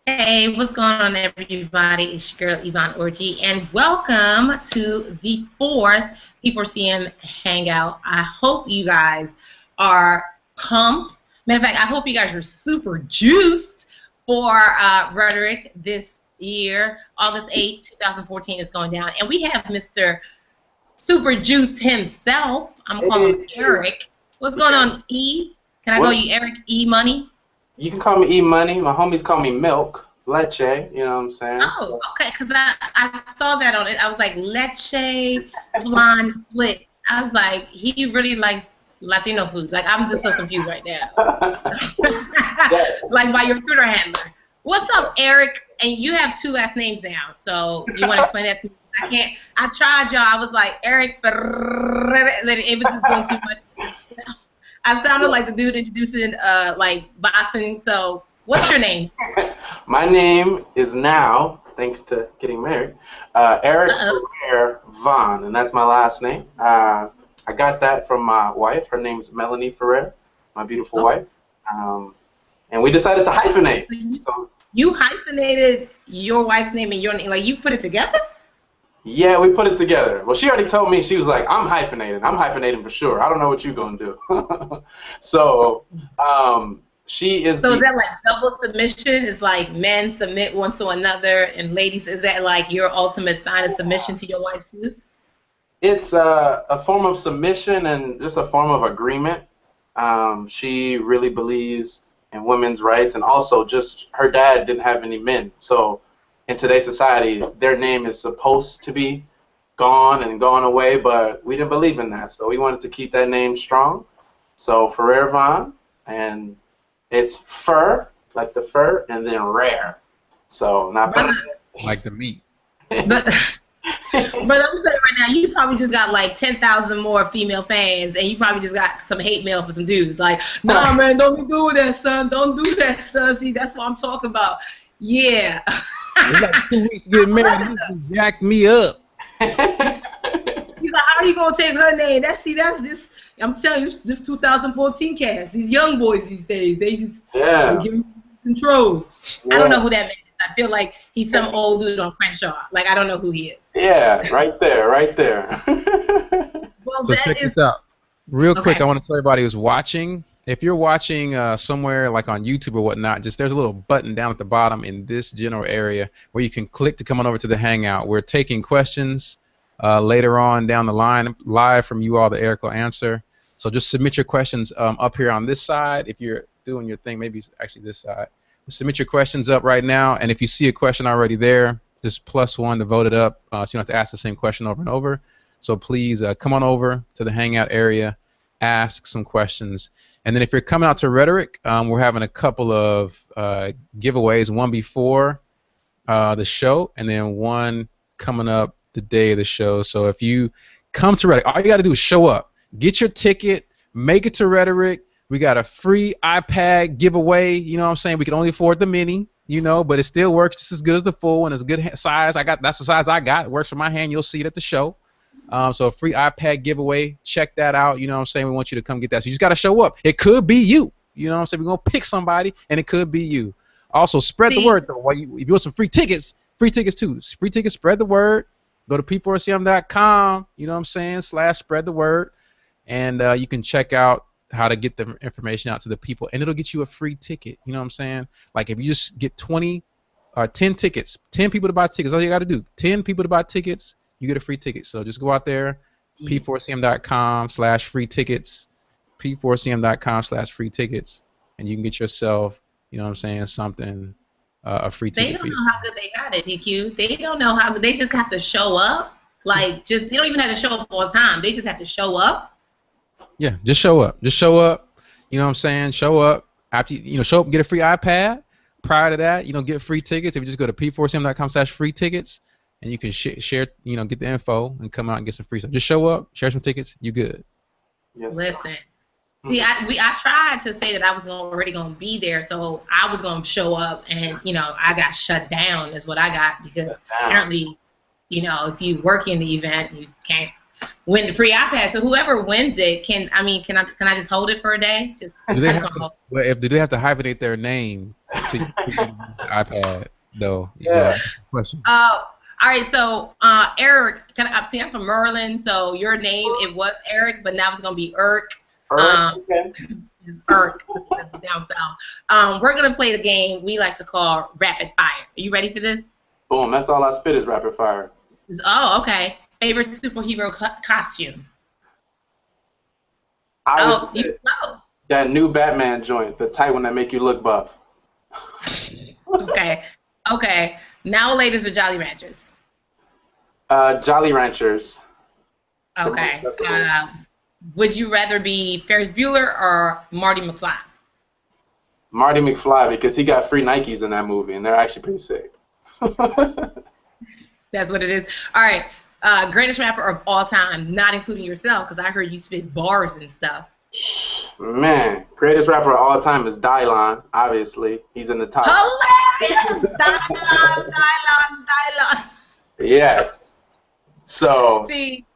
Hey, what's going on, everybody? It's your girl, Yvonne Orgy, and welcome to the fourth P4CM Hangout. I hope you guys are pumped. Matter of fact, I hope you guys are super juiced for Rhetoric this year. August 8th, 2014 is going down, and we have Mr. Super Juiced himself. I'm calling him Eric. What's going on, E? Can I call you Eric E Money? You can call me E Money. My homies call me Milk, Leche. You know what I'm saying? Oh, okay. Because I saw that on it. I was like, Leche, blonde flick. I was like, he really likes Latino food. Like, I'm just so confused right now. Yes. Like by your Twitter handler. What's up, Eric? And you have two last names now. So you want to explain that to me? I can't. I tried, y'all. I was like, Eric, it was just doing too much. I sounded like the dude introducing like boxing. So, what's your name? My name is now, thanks to getting married, Eric Ferrer Vaughn, and that's my last name. I got that from my wife. Her name is Melanie Ferrer, my beautiful wife, and we decided to hyphenate. So you hyphenated your wife's name and your name, like you put it together? Yeah, we put it together. Well, she already told me, she was like, I'm hyphenating. I'm hyphenating for sure. I don't know what you're going to do. So, she is So is that like double submission? Is like men submit one to another, and ladies, is that like your ultimate sign of submission to your wife too? It's a form of submission and just a form of agreement. She really believes in women's rights, and also just her dad didn't have any men. So in today's society, their name is supposed to be gone and gone away, but we didn't believe in that, so we wanted to keep that name strong. So Ferrer Vaughn, and it's fur, like the fur, and then rare. So not like the meat. But I'm saying right now, you probably just got like 10,000 more female fans, and you probably just got some hate mail for some dudes. Like, nah, man, don't be doing that, son. Don't do that, son. See, that's what I'm talking about. Yeah. It's like 2 weeks to get married. You jacked me up. He's like, how you gonna take her name? That's this. I'm telling you, this 2014 cast. These young boys these days, they just they give me control. Yeah. I don't know who that man is. I feel like he's some old dude on Crenshaw. Like, I don't know who he is. Yeah, right there, right there. Well, so check this out. Real quick, I want to tell everybody who's watching, if you're watching somewhere like on YouTube or whatnot, just there's a little button down at the bottom in this general area where you can click to come on over to the Hangout. We're taking questions later on down the line, live from you all that Eric will answer. So just submit your questions up here on this side. If you're doing your thing, maybe it's actually this side. Submit your questions up right now, and if you see a question already there, just +1 to vote it up, so you don't have to ask the same question over and over. So please come on over to the Hangout area, ask some questions. And then if you're coming out to Rhetoric, we're having a couple of giveaways, one before the show and then one coming up the day of the show. So if you come to Rhetoric, all you got to do is show up, get your ticket, make it to Rhetoric. We got a free iPad giveaway. You know what I'm saying? We can only afford the mini, you know, but it still works just as good as the full one. It's a good size. That's the size I got. It works for my hand. You'll see it at the show. So a free iPad giveaway. Check that out. You know what I'm saying? We want you to come get that. So you just got to show up. It could be you. You know what I'm saying? We're going to pick somebody, and it could be you. Also, spread the word, though. If you want some free tickets too. Free tickets, spread the word. Go to p4cm.com, you know what I'm saying, /spread the word. And you can check out how to get the information out to the people, and it'll get you a free ticket. You know what I'm saying? Like if you just get 10 tickets, 10 people to buy tickets, all you got to do, 10 people to buy tickets, you get a free ticket. So just go out there, p4cm.com/free tickets, p4cm.com/free tickets, and you can get yourself, you know what I'm saying, something a free They ticket don't for you. know how good they got it, TQ. They don't know how good. They just have to show up. Like, just they don't even have to show up on time. They just have to show up. Yeah, just show up. Just show up. You know what I'm saying? Show up. After show up and get a free iPad. Prior to that, get free tickets. If you just go to p4cm.com/free tickets, and you can share, get the info and come out and get some free stuff. Just show up, share some tickets. You good. Yes. Listen. See, I tried to say that I was already going to be there, so I was going to show up, and I got shut down. Is what I got because apparently, if you work in the event, you can't win the free iPad. So whoever wins it, can I just hold it for a day? Just do they have to? Well, do they have to hyphenate their name to the iPad though? Yeah. Question. All right. So Eric, I'm from Maryland, so your name it was Eric, but now it's going to be Irk. Okay. Irk down south. We're gonna play the game we like to call rapid fire. Are you ready for this? Boom. That's all I spit is rapid fire. Oh, okay. Favorite superhero costume? You know. That new Batman joint, the tight one that make you look buff. Okay. Now ladies or Jolly Ranchers? Jolly Ranchers. Okay. Would you rather be Ferris Bueller or Marty McFly? Marty McFly, because he got free Nikes in that movie, and they're actually pretty sick. That's what it is. All right. Greatest rapper of all time, not including yourself, because I heard you spit bars and stuff. Man, greatest rapper of all time is Dylon, obviously. He's in the top. Hilarious! Dylon. Yes. So. See,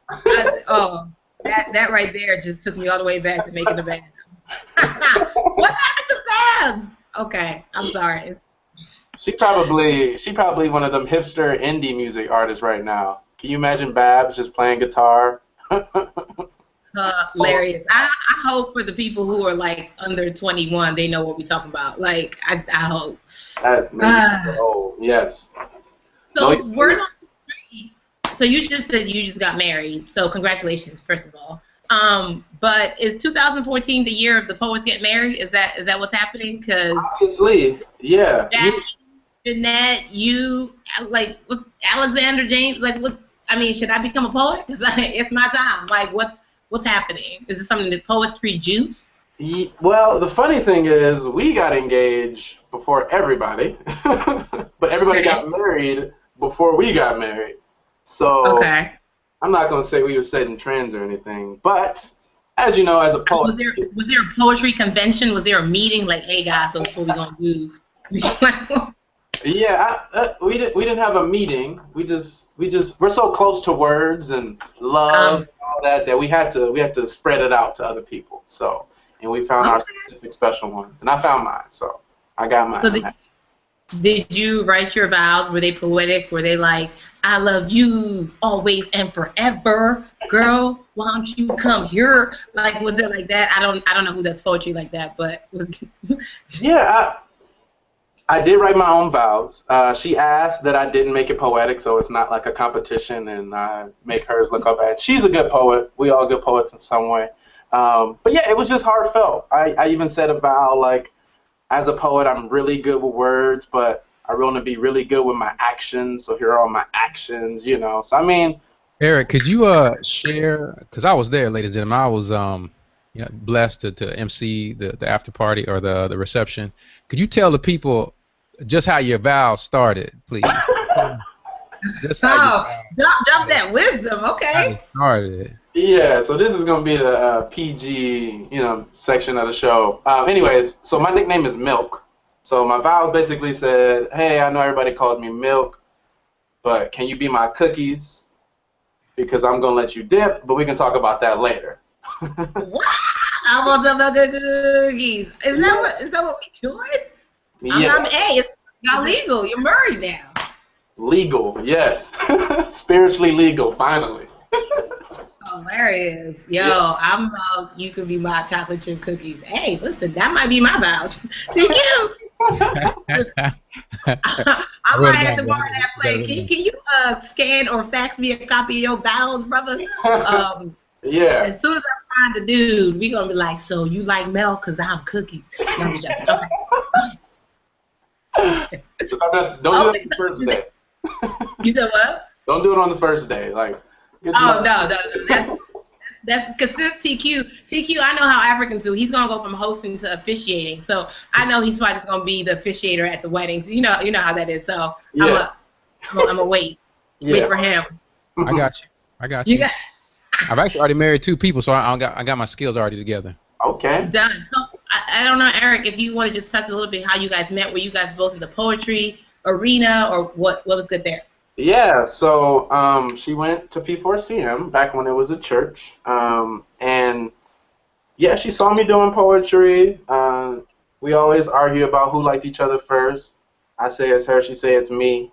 that right there just took me all the way back to making the band. What happened to Babs? Okay, I'm sorry. She probably one of them hipster indie music artists right now. Can you imagine Babs just playing guitar? Hilarious. I hope for the people who are like under 21, they know what we're talking about. Like I hope. Yes. So we're not. So you just said you just got married. So congratulations, first of all. But is 2014 the year of the poets get married? Is that what's happening? Because obviously, yeah. Jackie, Jeanette, you, like, what's Alexander James? Like, should I become a poet? Because it's my time. Like, what's happening? Is this something that poetry juice? Well, the funny thing is, we got engaged before everybody, but everybody got married before we got married. So I'm not going to say we were setting trends or anything, but as you know, as a poet. Was there a poetry convention? Was there a meeting like, hey guys, so that's what we're going to do? Yeah, we didn't have a meeting. We're so close to words and love and all that we had to spread it out to other people. So, and we found our specific special ones, and I found mine. So I got mine. So did you write your vows? Were they poetic? Were they like, I love you always and forever, girl? Why don't you come here? Like, was it like that? I don't know who does poetry like that, but was. Yeah, I did write my own vows. She asked that I didn't make it poetic, so it's not like a competition, and I make hers look all bad. She's a good poet. We all good poets in some way. But yeah, it was just heartfelt. I even said a vow like, as a poet, I'm really good with words, but I want to be really good with my actions. So here are all my actions, So I mean, Eric, could you share? Because I was there, ladies and gentlemen. I was blessed to MC the after party or the reception. Could you tell the people just how your vows started, please? Just drop that wisdom, okay? How you started. Yeah, so this is going to be the PG, section of the show. Anyways, so my nickname is Milk. So my vows basically said, hey, I know everybody calls me Milk, but can you be my cookies? Because I'm going to let you dip, but we can talk about that later. What? I want some cookies. Is that what we doing? Yeah. It's not legal. You're married now. Legal, yes. Spiritually legal, finally. Hilarious. Yo, I'm you could be my chocolate chip cookies. Hey, listen, that might be my vows. See you. I might have to borrow that play. Can you scan or fax me a copy of your vows, brother? Yeah. As soon as I find the dude, we're going to be like, so you like milk because I'm cookies. No, I'm joking. Okay. Don't do it on the first day. You said what? Don't do it on the first day. Like, oh no, that's because this TQ. I know how Africans do. He's gonna go from hosting to officiating. So I know he's probably just gonna be the officiator at the weddings. You know how that is. So yeah. I'm a wait for him. I got you. I've actually already married 2 people, so I got my skills already together. Okay. Done. So I don't know, Eric, if you want to just touch a little bit how you guys met. Were you guys both in the poetry arena, or what was good there? Yeah, so she went to P4CM back when it was a church, and yeah, she saw me doing poetry. We always argue about who liked each other first. I say it's her, she say it's me.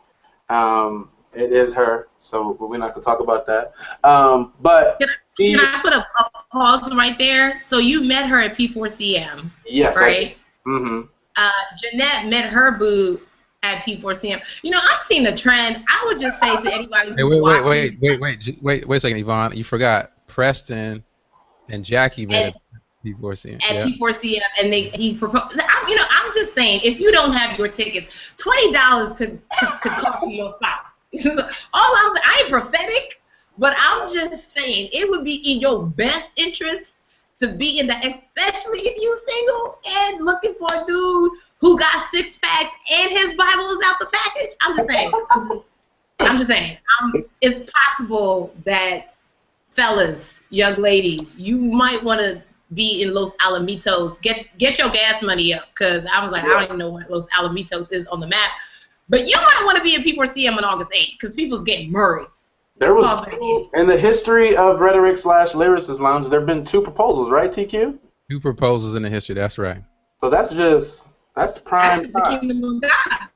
It is her, so we're not gonna talk about that. But can I put a pause right there? So you met her at P4CM, yes, right? Mm-hmm. Jeanette met her boo at P4CM. I'm seeing the trend. I would just say to anybody who's watching. Wait a second, Yvonne. You forgot Preston and Jackie met at P4CM. At P4CM, and he proposed. I'm just saying, if you don't have your tickets, $20 could cost you your spouse. All I'm saying, I ain't prophetic, but I'm just saying it would be in your best interest to be in especially if you single and looking for a dude who got 6 packs and his Bible is out the package. I'm just saying. It's possible that fellas, young ladies, you might want to be in Los Alamitos. Get your gas money up, because I was like, I don't even know what Los Alamitos is on the map. But you might want to be at P4CM on August 8th, because people's getting married. There was in the history of Rhetoric/Lyricist Lounge, there have been 2 proposals, right, TQ? 2 proposals in the history. That's right. So that's prime time. The kingdom of God.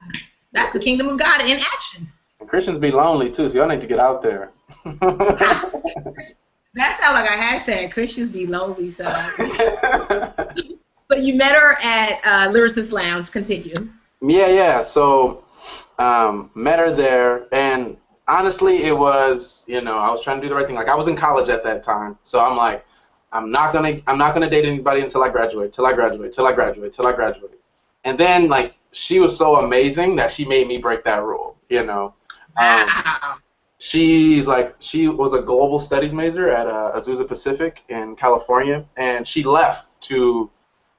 That's the kingdom of God in action. And Christians be lonely too, so y'all need to get out there. That sounds like a hashtag. Christians be lonely, so. So you met her at Lyricist Lounge. Continue. Yeah. So met her there, and honestly, it was, I was trying to do the right thing. Like, I was in college at that time, so I'm like, I'm not gonna date anybody until I graduate. And then, like, she was so amazing that she made me break that rule. Wow. She was a global studies major at Azusa Pacific in California, and she left to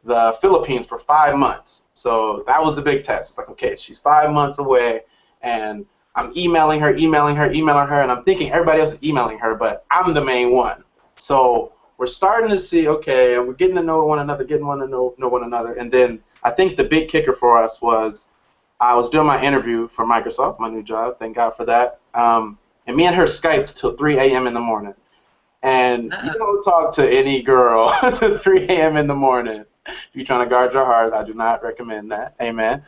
the Philippines for 5 months. So that was the big test. Like, okay, she's 5 months away, and I'm emailing her, and I'm thinking everybody else is emailing her, but I'm the main one. So we're starting to see, okay, we're getting to know one another, know one another, and then I think the big kicker for us was I was doing my interview for Microsoft, my new job, thank God for that, and me and her Skyped till 3 a.m. in the morning. And you don't talk to any girl to 3 a.m. in the morning. If you're trying to guard your heart, I do not recommend that. Amen.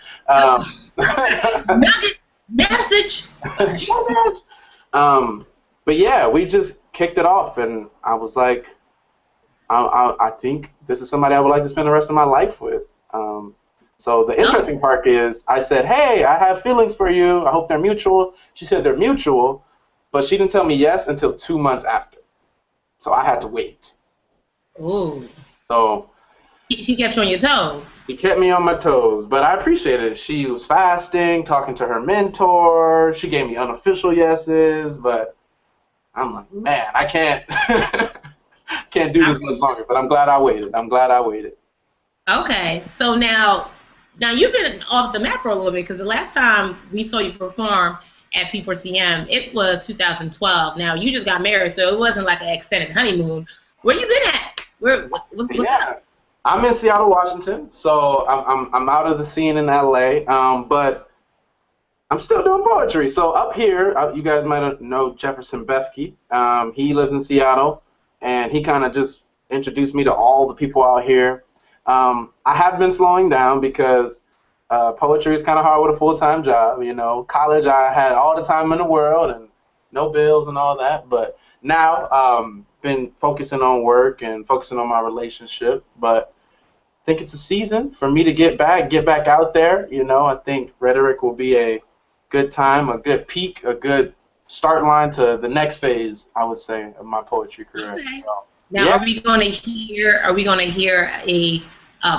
Message. But yeah, we just kicked it off, and I was like, I think this is somebody I would like to spend the rest of my life with. So the interesting part is, I said, hey, I have feelings for you. I hope they're mutual. She said they're mutual, but she didn't tell me yes until 2 months after. So I had to wait. Ooh. So she kept you on your toes. She kept me on my toes, but I appreciated it. She was fasting, talking to her mentor. She gave me unofficial yeses, but I'm like, man, I can't do this much longer. But I'm glad I waited. Okay, so now you've been off the map for a little bit, because the last time we saw you perform at P4CM, it was 2012. Now you just got married, so it wasn't like an extended honeymoon. Where you been at? What's up? I'm in Seattle, Washington, so I'm out of the scene in LA, but I'm still doing poetry. So up here, you guys might know Jefferson Bethke. He lives in Seattle, and he kind of just introduced me to all the people out here. I have been slowing down because poetry is kind of hard with a full-time job. College, I had all the time in the world and no bills and all that. But now, been focusing on work and focusing on my relationship. But I think it's a season for me to get back out there. I think Rhetoric will be a good time, a good peak, a good start line to the next phase, I would say, of my poetry career. Okay. So, now, are we going to hear a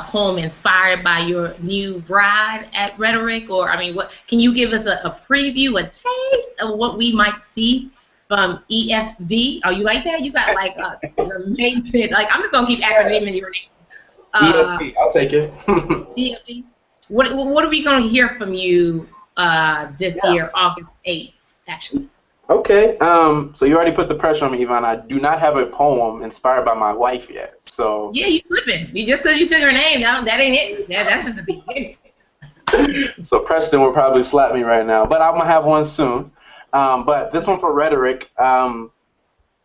poem inspired by your new bride at Rhetoric? Or, I mean, what can you give us a preview, a taste of what we might see from EFV? Oh, you like that? You got like an amazing, like, I'm just going to keep acronyming your name. EFV, I'll take it. EFV. What are we going to hear from you this year, August 8th, actually? Okay, so you already put the pressure on me, Yvonne. I do not have a poem inspired by my wife yet, so... Yeah, you flipping. Just because you took her name, that ain't it. That's just the beginning. So Preston will probably slap me right now, but I'm going to have one soon. But this one for Rhetoric,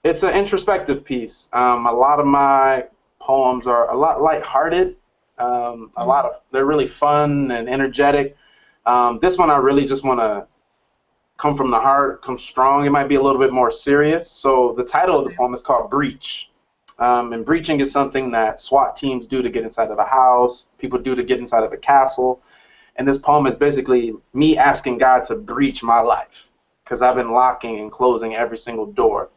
it's an introspective piece. A lot of my poems are a lot lighthearted. They're really fun and energetic. This one I really just want to come from the heart, come strong. It might be a little bit more serious. So the title of the poem is called Breach. And breaching is something that SWAT teams do to get inside of a house, people do to get inside of a castle. And this poem is basically me asking God to breach my life because I've been locking and closing every single door.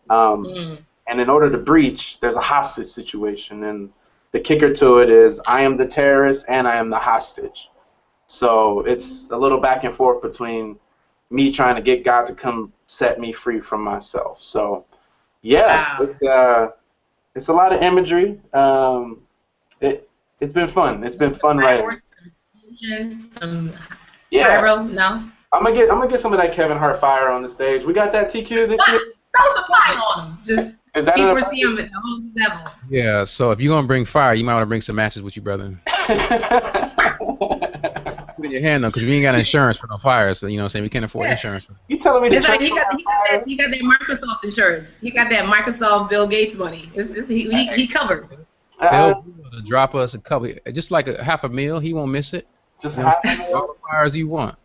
And in order to breach, there's a hostage situation. And the kicker to it is I am the terrorist and I am the hostage. So it's a little back and forth between me trying to get God to come set me free from myself. So, yeah, wow. It's a lot of imagery. It's been fun. It's been fun writing. No. I'm gonna get some of that Kevin Hart fire on the stage. We got that TQ this year. Throw some fire on them. Just people see them at the whole level. Yeah. So if you're gonna bring fire, you might want to bring some matches with you, brother. In your hand though, because we ain't got insurance for no fires. So, you know what I'm saying? We can't afford insurance. You telling me he got that Microsoft insurance. He got that Microsoft Bill Gates money. He covered. They'll drop us a couple, just like a half a meal. He won't miss it. Just half a meal. All the fires you want.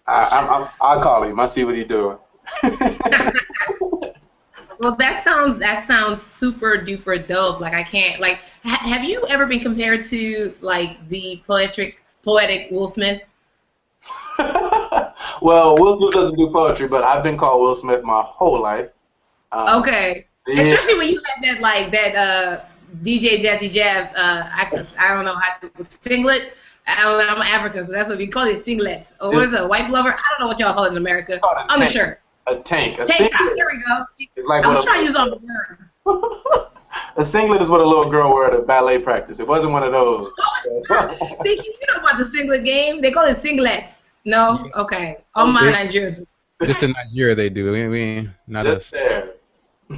I'll call him. I see what he's doing. Well, that sounds super duper dope. Like I can't like. Have you ever been compared to like the poetic Will Smith? Well, Will Smith doesn't do poetry, but I've been called Will Smith my whole life. Okay. Yeah. Especially when you had that DJ Jazzy Jab. I don't know how to singlet. I don't know. I'm African, so that's what we call it, singlets. Or what is it, a white blower? I don't know what y'all call it in America. I'm not sure. A tank. Tank top. Here we go. It's like I was trying to use all the words. A singlet is what a little girl wore at ballet practice. It wasn't one of those. See, you know about the singlet game? They call it singlets. No? Okay. All my Nigerians. Just in Nigeria they do. We not just us. There.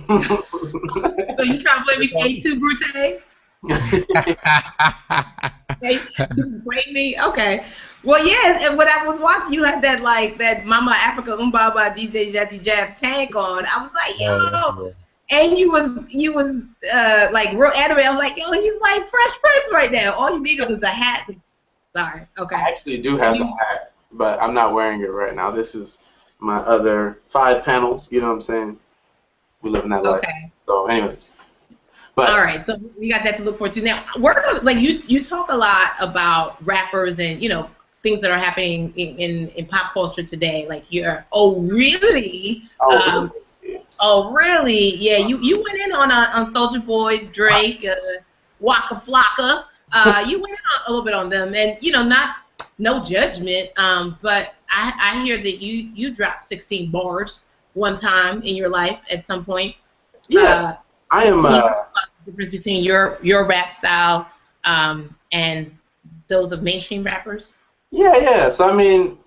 So you trying to play me A2 Brute? Blame me? Okay. Well, yes, and when I was watching, you had that Mama Africa Umbaba DJ Jazzy Jab tank on. I was like, yo. And you was like real anime. I was like, yo, he's like Fresh Prince right now. All you needed was the hat. Sorry. Okay. I actually do have the hat, but I'm not wearing it right now. This is my other 5 panels. You know what I'm saying? We live in that life. Okay. So, anyways. But, all right, so we got that to look forward to. Now, like you talk a lot about rappers and things that are happening in pop culture today. Like really? Oh really? Yeah, you went in on Soulja Boy, Drake, Waka Flocka. You went in a little bit on them, and no judgment. But I hear that you dropped 16 bars one time in your life at some point. Yeah. I am. The difference between your rap style and those of mainstream rappers. Yeah. So I mean,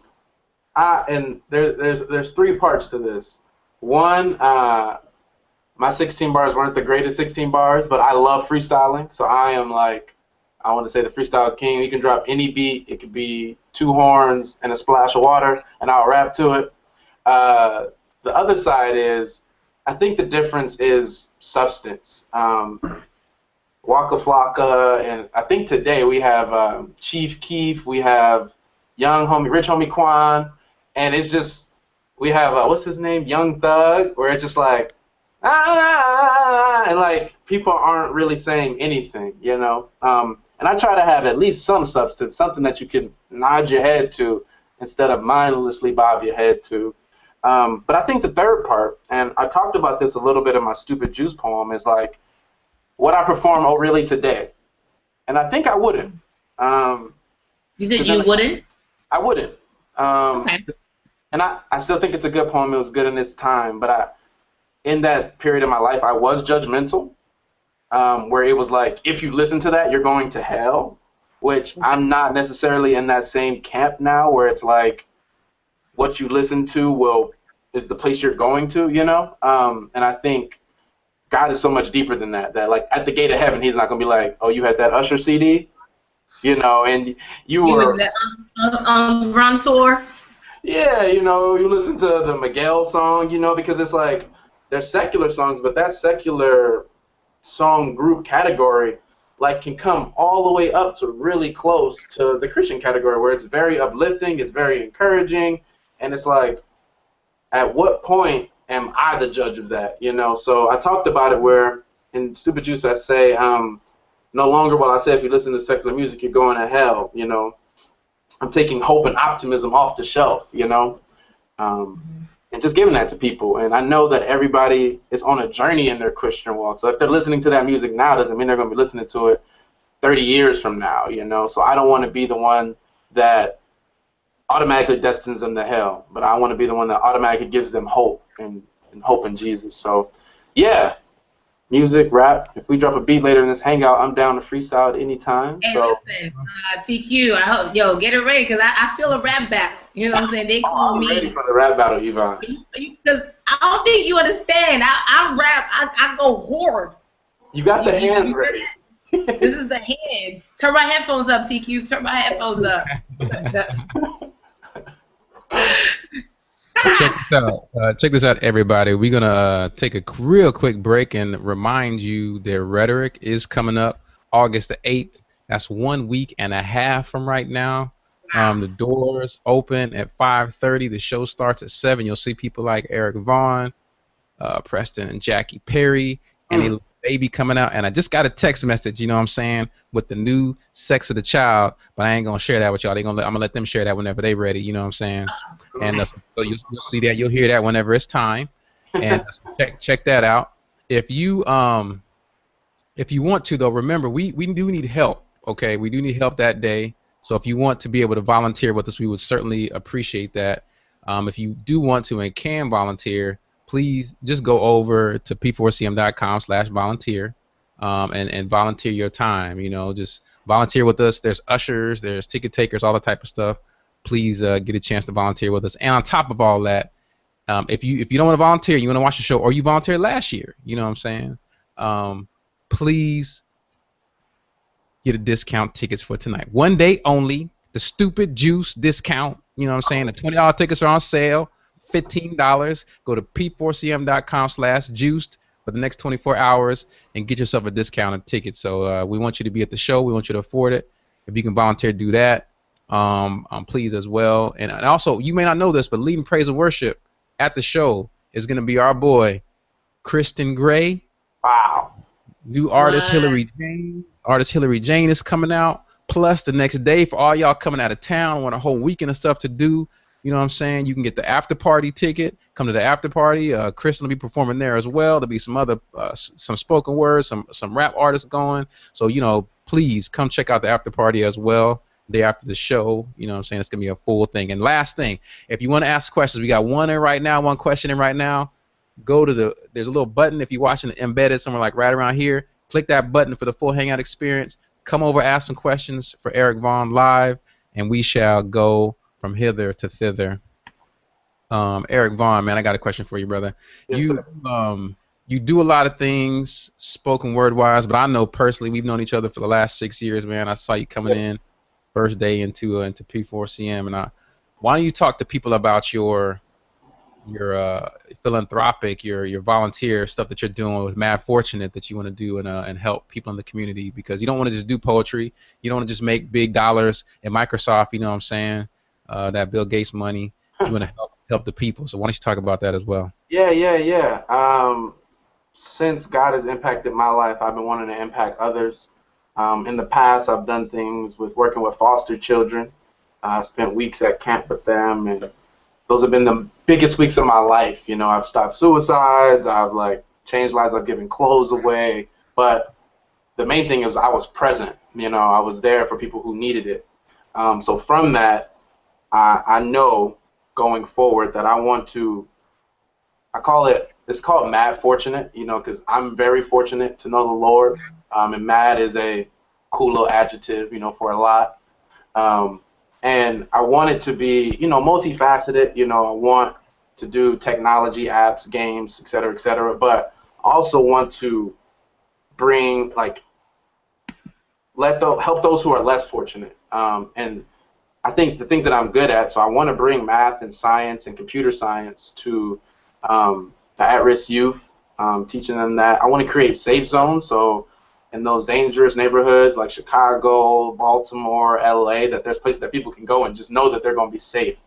there's 3 parts to this. One, my 16 bars weren't the greatest 16 bars, but I love freestyling. So I am I want to say the freestyle king. You can drop any beat. It could be 2 horns and a splash of water, and I'll rap to it. The other side is, I think the difference is substance. Waka Flocka, and I think today we have Chief Keef, we have Rich Homie Quan, and it's just, we have, what's his name, Young Thug, where it's just like, and like, people aren't really saying anything, and I try to have at least some substance, something that you can nod your head to instead of mindlessly bob your head to. But I think the third part, and I talked about this a little bit in my Stupid Juice poem, is like what I perform really today. And I think I wouldn't. You said you wouldn't? I wouldn't. Okay. And I still think it's a good poem. It was good in its time. But in that period of my life, I was judgmental, where it was like, if you listen to that, you're going to hell, which I'm not necessarily in that same camp now, where it's like what you listen to is the place you're going to, you know? And I think God is so much deeper than that, that like at the gate of heaven, he's not going to be like, oh, you had that Usher CD? You know, and you were on run tour. Yeah, you know, you listen to the Miguel song, you know, because it's like they're secular songs, but that secular song group category like can come all the way up to really close to the Christian category, where it's very uplifting, it's very encouraging, and it's like, at what point am I the judge of that, you know? So I talked about it where in Stupid Juice I say, no longer will I say if you listen to secular music you're going to hell, you know. I'm taking hope and optimism off the shelf, you know, and just giving that to people. And I know that everybody is on a journey in their Christian walk. So if they're listening to that music now, doesn't mean they're going to be listening to it 30 years from now, you know. So I don't want to be the one that automatically destines them to hell, but I want to be the one that automatically gives them hope and hope in Jesus. So, yeah. Music, rap. If we drop a beat later in this hangout, I'm down to freestyle at any time. Hey, so listen, TQ, I hope, get it ready, because I feel a rap battle. You know what I'm saying? They call me. I'm ready for the rap battle, Yvonne. Because I don't think you understand. I rap, I go hard. You got the hands ready. This is the hands. Turn my headphones up, TQ. Turn my headphones up. Check this out, everybody. We're gonna take a real quick break and remind you that Rhetoric is coming up August the 8th. That's 1 week and a half from right now. The doors open at 5:30. The show starts at 7. You'll see people like Eric Vaughn, Preston and Jackie Perry, and a baby coming out. And I just got a text message, you know what I'm saying, with the new Sex of the Child, but I ain't gonna share that with y'all. I'm gonna let them share that whenever they ready, you know what I'm saying. And so you'll see that, you'll hear that whenever it's time. And check that out. If you want to, though, remember we do need help. Okay, we do need help that day. So if you want to be able to volunteer with us, we would certainly appreciate that. If you do want to and can volunteer, please just go over to p4cm.com/volunteer and volunteer your time. You know, just volunteer with us. There's ushers, there's ticket takers, all that type of stuff. Please get a chance to volunteer with us. And on top of all that, if you don't want to volunteer, you want to watch the show, or you volunteered last year, you know what I'm saying, please get a discount tickets for tonight. 1 day only. The Stupid Juice discount. You know what I'm saying? The $20 tickets are on sale. $15. Go to p4cm.com/juiced for the next 24 hours and get yourself a discounted ticket. So we want you to be at the show. We want you to afford it. If you can volunteer, do that. Please as well. And also, you may not know this, but leading praise and worship at the show is going to be our boy, Kristen Gray. Wow. New artist Hillary Jane. Artist Hillary Jane is coming out. Plus, the next day, for all y'all coming out of town, want a whole weekend of stuff to do, you know what I'm saying, you can get the after party ticket. Come to the after party. Kristen will be performing there as well. There'll be some other, some spoken words, some rap artists going. So, you know, please come check out the after party as well. Day after the show, you know what I'm saying, it's going to be a full thing. And last thing, if you want to ask questions, we got one question in right now. Go to there's a little button if you're watching it embedded somewhere like right around here. Click that button for the full Hangout experience. Come over, ask some questions for Eric Vaughn live, and we shall go from hither to thither. Eric Vaughn, man, I got a question for you, brother. Yes, sir. You do a lot of things spoken word wise, but I know personally we've known each other for the last 6 years, man. I saw you coming in first day into P4CM, and why don't you talk to people about your philanthropic, your volunteer stuff that you're doing with Mad Fortunate that you want to do and help people in the community, because you don't want to just do poetry, you don't want to just make big dollars at Microsoft, you know what I'm saying, that Bill Gates money. You want to help the people. So why don't you talk about that as well? Yeah. Since God has impacted my life, I've been wanting to impact others. In the past, I've done things with working with foster children. I spent weeks at camp with them, and those have been the biggest weeks of my life. You know, I've stopped suicides, I've changed lives, I've given clothes away, but the main thing is I was present. You know, I was there for people who needed it. So from that, I know going forward that I want to, it's called mad fortunate, you know, because I'm very fortunate to know the Lord. And mad is a cool little adjective, you know, for a lot. And I want it to be, you know, multifaceted. You know, I want to do technology, apps, games, et cetera, but also want to bring, like, help those who are less fortunate. And I think the things that I'm good at, so I want to bring math and science and computer science to the at-risk youth, teaching them that. I want to create safe zones, so in those dangerous neighborhoods like Chicago, Baltimore, LA, that there's places that people can go and just know that they're going to be safe.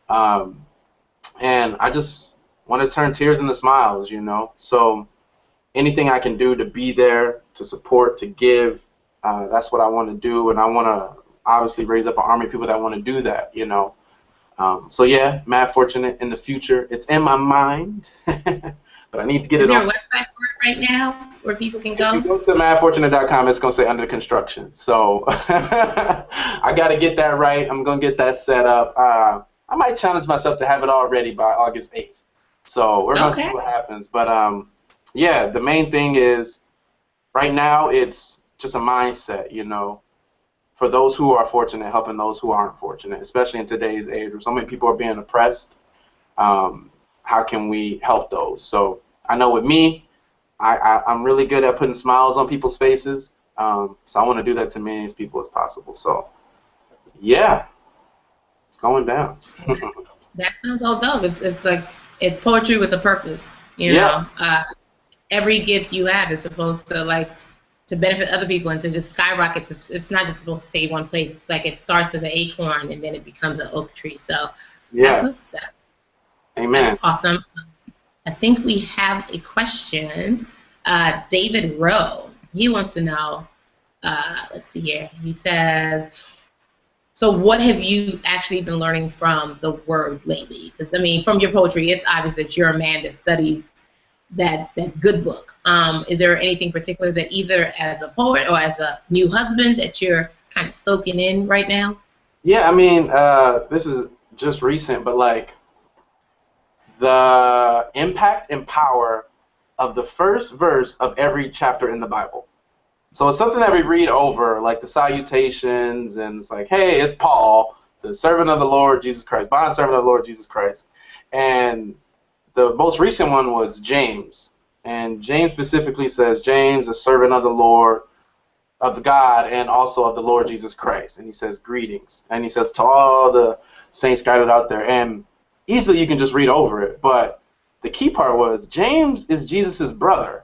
And I just want to turn tears into smiles, you know. So anything I can do to be there, to support, to give, that's what I want to do. And I want to obviously raise up an army of people that want to do that, you know. So yeah, mad fortunate in the future. It's in my mind, but I need to get it on. Is there a website for it right now where people can go? If you go to madfortunate.com, it's going to say under construction. So I got to get that right. I'm going to get that set up. I might challenge myself to have it all ready by August 8th. So we're going to see what happens. But yeah, the main thing is right now it's just a mindset, you know, for those who are fortunate, helping those who aren't fortunate, especially in today's age where so many people are being oppressed. How can we help those? So I know with me, I'm really good at putting smiles on people's faces. So I want to do that to many as people as possible. So yeah, it's going down. That sounds all dope. It's like, it's poetry with a purpose, you know. Every gift you have is supposed to, like, to benefit other people and to just skyrocket. It's not just supposed to stay one place. It's like it starts as an acorn and then it becomes an oak tree. So that's Amen. That's awesome. I think we have a question. David Rowe, he wants to know, let's see here. He says, so what have you actually been learning from the word lately? Because, I mean, from your poetry, it's obvious that you're a man that studies that good book. Is there anything particular that either as a poet or as a new husband that you're kind of soaking in right now? Yeah, I mean, this is just recent, but like the impact and power of the first verse of every chapter in the Bible. So it's something that we read over, like the salutations, and it's like, hey, it's Paul, the servant of the Lord Jesus Christ, bond servant of the Lord Jesus Christ. And the most recent one was James. And James specifically says, James, a servant of the Lord, of God, and also of the Lord Jesus Christ. And he says, greetings. And he says, to all the saints scattered out there. And easily you can just read over it. But the key part was, James is Jesus' brother.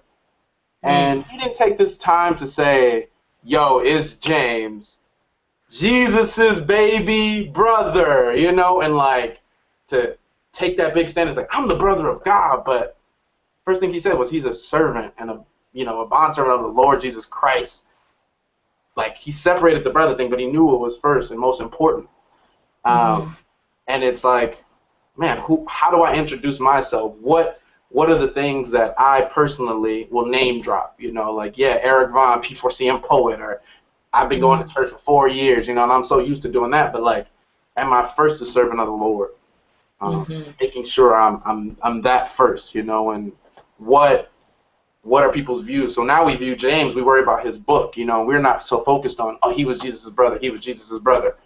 And he didn't take this time to say, yo, it's James, Jesus' baby brother, you know, and like to take that big stand. It's like, I'm the brother of God. But first thing he said was he's a servant and a bondservant of the Lord Jesus Christ. Like, he separated the brother thing, but he knew it was first and most important. And it's like, man, how do I introduce myself? What are the things that I personally will name drop? You know, like, yeah, Eric Vaughn, P4CM poet, or I've been going to church for 4 years, you know, and I'm so used to doing that. But like, am I first a servant of the Lord? Making sure I'm that first, you know, and what are people's views? So now we view James, we worry about his book, you know, we're not so focused on, oh, he was Jesus' brother, he was Jesus' brother.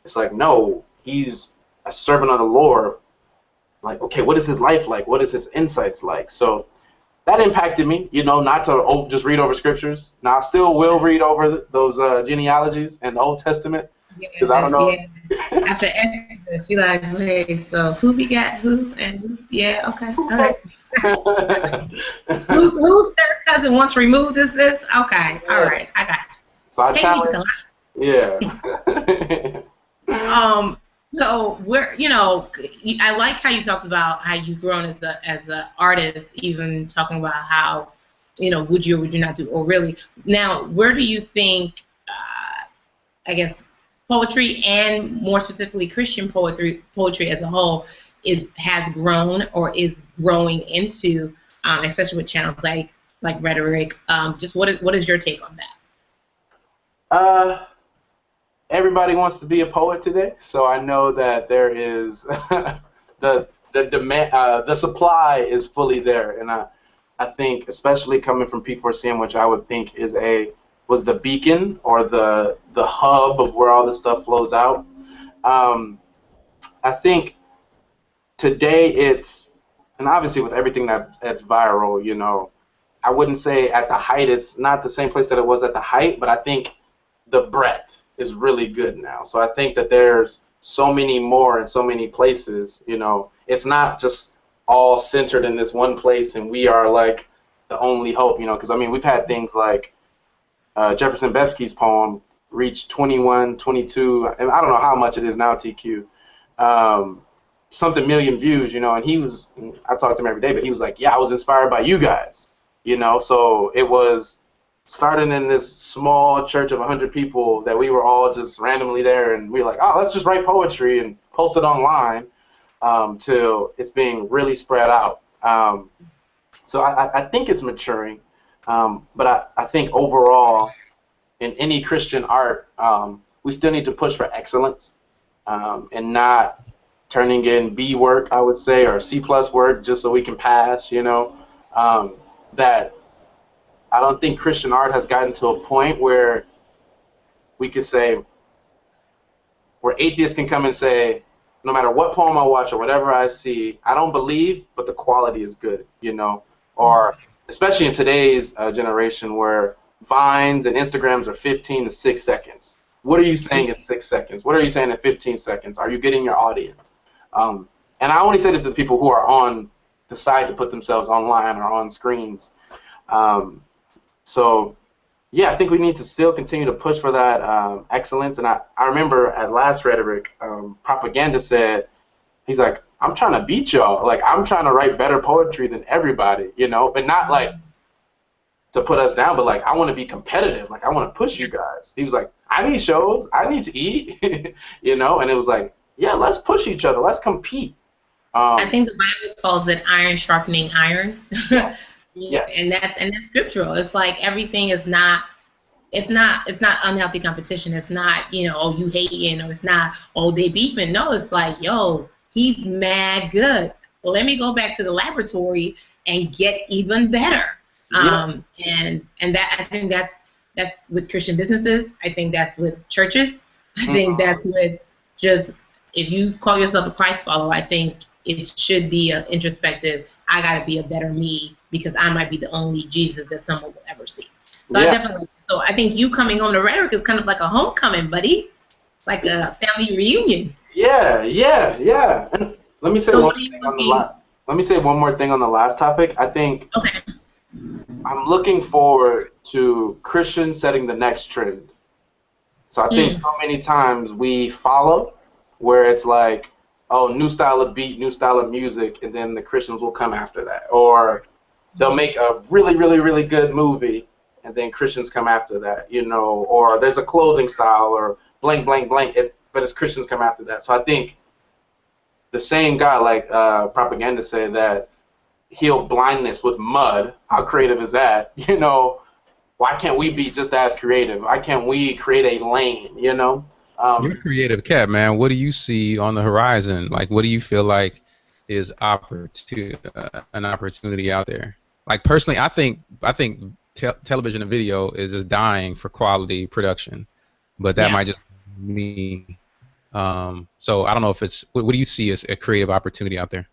It's like, no, he's a servant of the Lord. Like, okay, what is his life like? What is his insights like? So that impacted me, you know, not to just read over scriptures. Now, I still will read over those genealogies in the Old Testament, because I don't know. After Exodus, you're like, wait, so who begat who and who? Yeah, okay, all right. Whose third cousin once removed is this? Okay, all right, I got you. So I challenge. So we're, you know, I like how you talked about how you've grown as an artist, even talking about how, you know, would you or would you not do, or really, now, where do you think, I guess, poetry and more specifically Christian poetry as a whole has grown or is growing into, especially with channels like RHETORIC? Just what is your take on that? Uh, Everybody wants to be a poet today, so I know that there is the demand, the supply is fully there, and I think especially coming from P4CM, which I would think was the beacon or the hub of where all this stuff flows out. Um, I think today and obviously with everything that's viral, I wouldn't say at the height it's not the same place that it was at the height, but I think the breadth is really good now. So I think that there's so many more in so many places, It's not just all centered in this one place and we are like the only hope, because I mean, we've had things like Jefferson Bethke's poem reached 21, 22, and I don't know how much it is now, TQ, something million views, and I talked to him every day, but he was like, yeah, I was inspired by you guys, so it was starting in this small church of 100 people that we were all just randomly there, and we were like, oh, let's just write poetry and post it online, till it's being really spread out. So I think it's maturing, but I think overall in any Christian art, we still need to push for excellence, and not turning in B work, I would say, or C+ work just so we can pass, that I don't think Christian art has gotten to a point where we could say, where atheists can come and say, no matter what poem I watch or whatever I see, I don't believe, but the quality is good, or especially in today's generation where Vines and Instagrams are 15 to 6 seconds. What are you saying in 6 seconds? What are you saying in 15 seconds? Are you getting your audience? And I only say this to the people who are decide to put themselves online or on screens. So, yeah, I think we need to still continue to push for that excellence. And I remember at last Rhetoric, Propaganda said, he's like, I'm trying to beat y'all. Like, I'm trying to write better poetry than everybody, but not like to put us down, but like, I want to be competitive. Like, I want to push you guys. He was like, I need shows. I need to eat, and it was like, yeah, let's push each other. Let's compete. I think the Bible calls it iron sharpening iron. Yeah. And that's scriptural. It's like everything is not. It's not unhealthy competition. It's not, oh, you hating, or it's not, oh, they beefing. No, it's like, yo, he's mad good. Well, let me go back to the laboratory and get even better. Yeah. And that, I think that's with Christian businesses. I think that's with churches. I think that's with just, if you call yourself a Christ follower, I think it should be an introspective, I got to be a better me because I might be the only Jesus that someone will ever see. So Yeah. I think you coming home to Rhetoric is kind of like a homecoming, buddy, like a family reunion. Yeah. And let me say one more thing on the last topic. I think I'm looking forward to Christians setting the next trend. So I think so many times we follow where it's like, oh, new style of beat, new style of music, and then the Christians will come after that. Or they'll make a really, really, really good movie, and then Christians come after that, or there's a clothing style, or blank, blank, blank, but it's Christians come after that. So I think the same guy, like Propaganda said, that healed blindness with mud, how creative is that? Why can't we be just as creative? Why can't we create a lane, You're a creative cat, man. What do you see on the horizon? Like, what do you feel like is an opportunity out there? Like, personally, I think television and video is just dying for quality production, but that might just be me. So I don't know if it's. What do you see as a creative opportunity out there?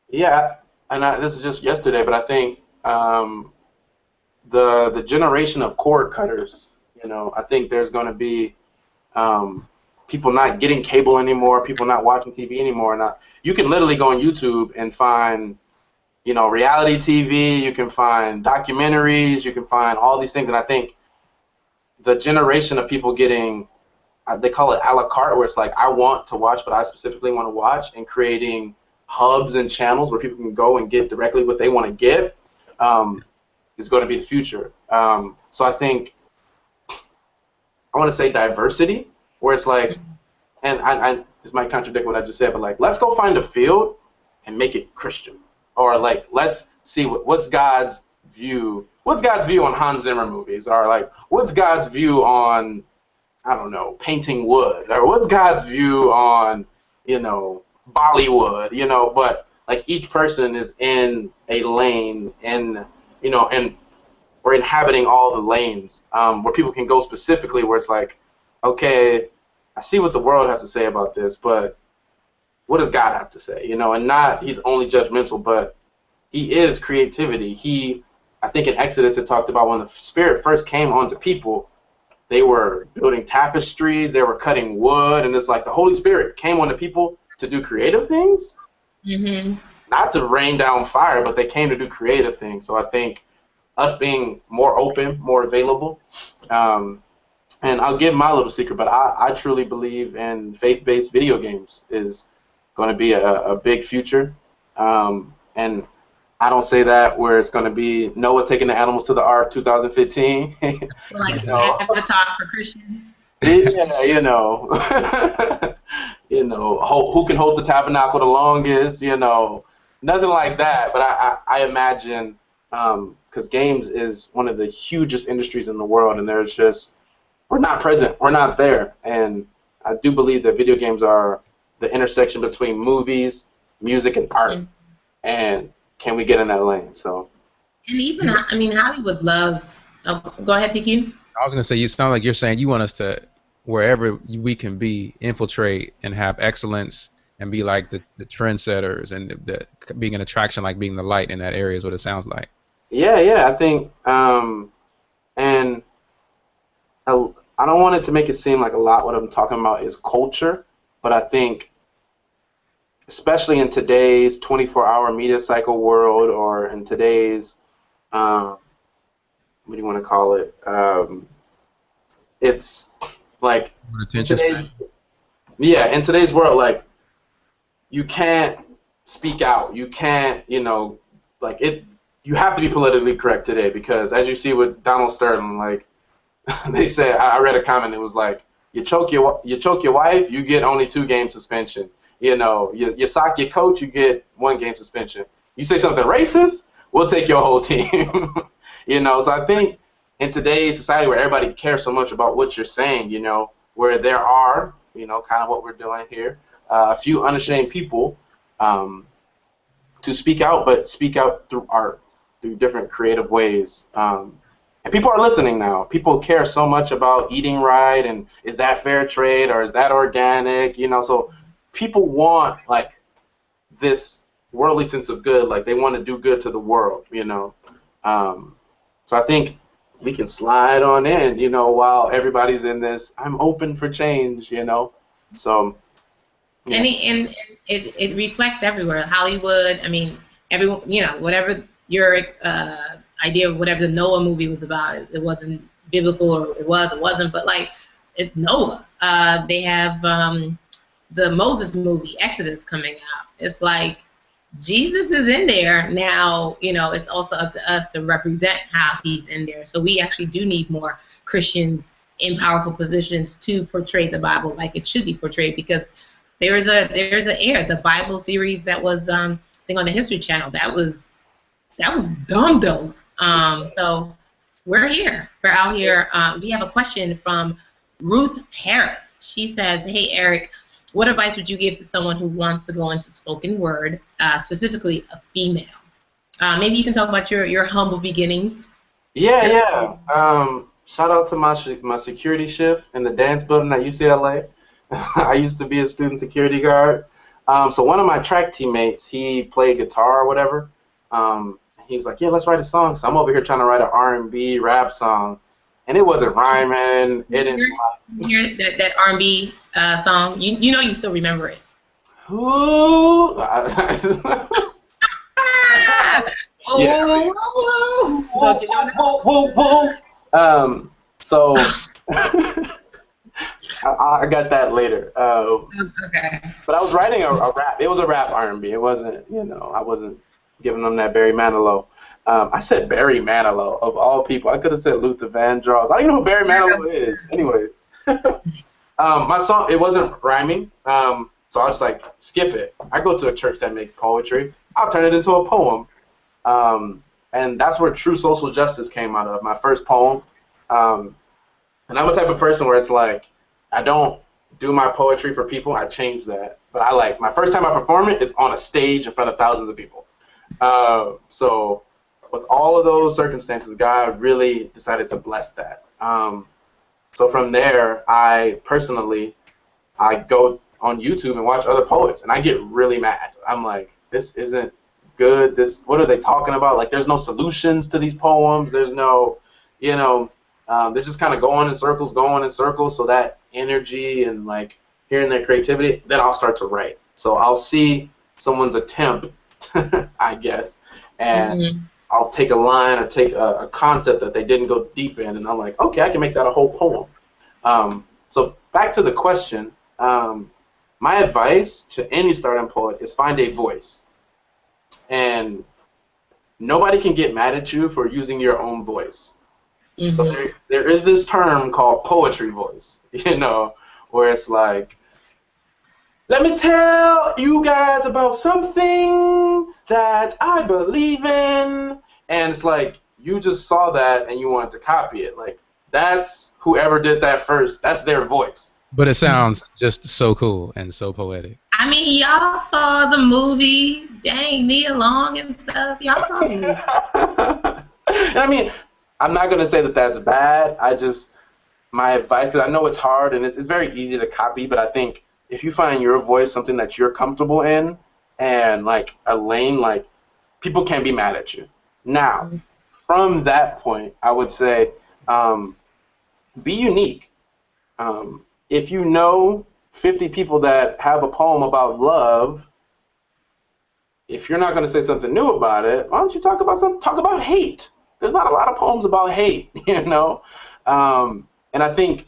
Yeah, and this is just yesterday, but I think the generation of cord cutters. I think there's going to be people not getting cable anymore, people not watching TV anymore. You can literally go on YouTube and find, reality TV, you can find documentaries, you can find all these things. And I think the generation of people getting, they call it a la carte, where it's like, I want to watch what I specifically want to watch, and creating hubs and channels where people can go and get directly what they want to get, is going to be the future. So I think, I want to say diversity, where it's like, and this might contradict what I just said, but like, let's go find a field and make it Christian, or like, let's see what's God's view, what's God's view on Hans Zimmer movies? Or like, what's God's view on, I don't know, painting wood? Or what's God's view on, you know, Bollywood? You know, but like each person is in a lane, and you know, and we're inhabiting all the lanes where people can go specifically where it's like, okay, I see what the world has to say about this, but what does God have to say? You know, and not he's only judgmental, but he is creativity. I think in Exodus it talked about when the Spirit first came onto people, they were building tapestries, they were cutting wood, and it's like the Holy Spirit came onto people to do creative things, not to rain down fire, but they came to do creative things. So I think us being more open, more available, and I'll give my little secret, but I truly believe in faith-based video games is going to be a big future, and I don't say that where it's going to be Noah taking the animals to the ark 2015. Like Avatar for Christians. Yeah, you know, you know, who can hold the tabernacle the longest? You know, nothing like that. But I imagine because games is one of the hugest industries in the world, and there's just we're not present, we're not there, and I do believe that video games are the intersection between movies, music, and art, and can we get in that lane? So, and even I mean, Hollywood loves. Oh, go ahead, TQ. I was gonna say, you sound like you're saying you want us to, wherever we can be, infiltrate and have excellence and be like the trendsetters and the being an attraction, like being the light in that area is what it sounds like. Yeah, I think, and I don't want it to make it seem like a lot what I'm talking about is culture, but I think, especially in today's 24-hour media cycle world, or in today's, what do you want to call it? It's like in today's world, like you can't speak out. You can't, you know, like it. You have to be politically correct today because, as you see with Donald Sterling, like they said, I read a comment. It was like, you choke your wife, you get only 2 game suspension. You know, you sock your coach, you get 1 game suspension. You say something racist, we'll take your whole team. You know, so I think in today's society where everybody cares so much about what you're saying, you know, where there are, you know, kind of what we're doing here, a few unashamed people to speak out, but speak out through art, through different creative ways. And people are listening now. People care so much about eating right, and is that fair trade or is that organic, you know, so people want like this worldly sense of good, like they want to do good to the world, you know. So I think we can slide on in, you know, while everybody's in this, I'm open for change, you know. So yeah. And it reflects everywhere. Hollywood, I mean, everyone, you know, whatever your idea of whatever the Noah movie was about, it wasn't biblical, or it wasn't, but like it's Noah. They have the Moses movie, Exodus, coming out. It's like Jesus is in there now. You know, it's also up to us to represent how he's in there. So we actually do need more Christians in powerful positions to portray the Bible like it should be portrayed, because there's an air. The Bible series that was thing on the History Channel, that was dumb dope. So we're here. We're out here. We have a question from Ruth Harris. She says, hey, Eric, what advice would you give to someone who wants to go into spoken word, specifically a female? Maybe you can talk about your humble beginnings. Yeah. Shout out to my security shift in the dance building at UCLA. I used to be a student security guard. So one of my track teammates, he played guitar or whatever. He was like, yeah, let's write a song. So I'm over here trying to write an R&B rap song, and it wasn't rhyming. It didn't. You hear that R&B song? You know you still remember it. Ooh. So I got that later. Okay. But I was writing a rap. It was a rap R&B. It wasn't, you know, I wasn't giving them that Barry Manilow. I said Barry Manilow, of all people. I could have said Luther Vandross. I don't even know who Barry Manilow is. Anyways. My song, it wasn't rhyming, so I was like, skip it. I go to a church that makes poetry. I'll turn it into a poem. And that's where True Social Justice came out of, my first poem. And I'm a type of person where it's like, I don't do my poetry for people. I change that. But I like, my first time I perform it is on a stage in front of thousands of people. So with all of those circumstances, God really decided to bless that. So from there, I go on YouTube and watch other poets, and I get really mad. I'm like, this isn't good. What are they talking about? Like, there's no solutions to these poems. There's no, they're just kind of going in circles. So that energy and like hearing their creativity, then I'll start to write. So I'll see someone's attempt, I guess, and I'll take a line or take a concept that they didn't go deep in, and I'm like, okay, I can make that a whole poem. So back to the question, my advice to any starting poet is find a voice. And nobody can get mad at you for using your own voice. So there is this term called poetry voice, where it's like, let me tell you guys about something that I believe in. And it's like, you just saw that and you wanted to copy it. Like, that's whoever did that first. That's their voice. But it sounds just so cool and so poetic. I mean, y'all saw the movie, dang, Nia Long and stuff. Y'all saw the movie. I mean, I'm not going to say that that's bad. My advice, I know it's hard and it's very easy to copy, but I think if you find your voice, something that you're comfortable in, and like a lane, like, people can't be mad at you. Now, from that point, I would say, be unique. If you know 50 people that have a poem about love, if you're not going to say something new about it, why don't you talk about hate? There's not a lot of poems about hate, And I think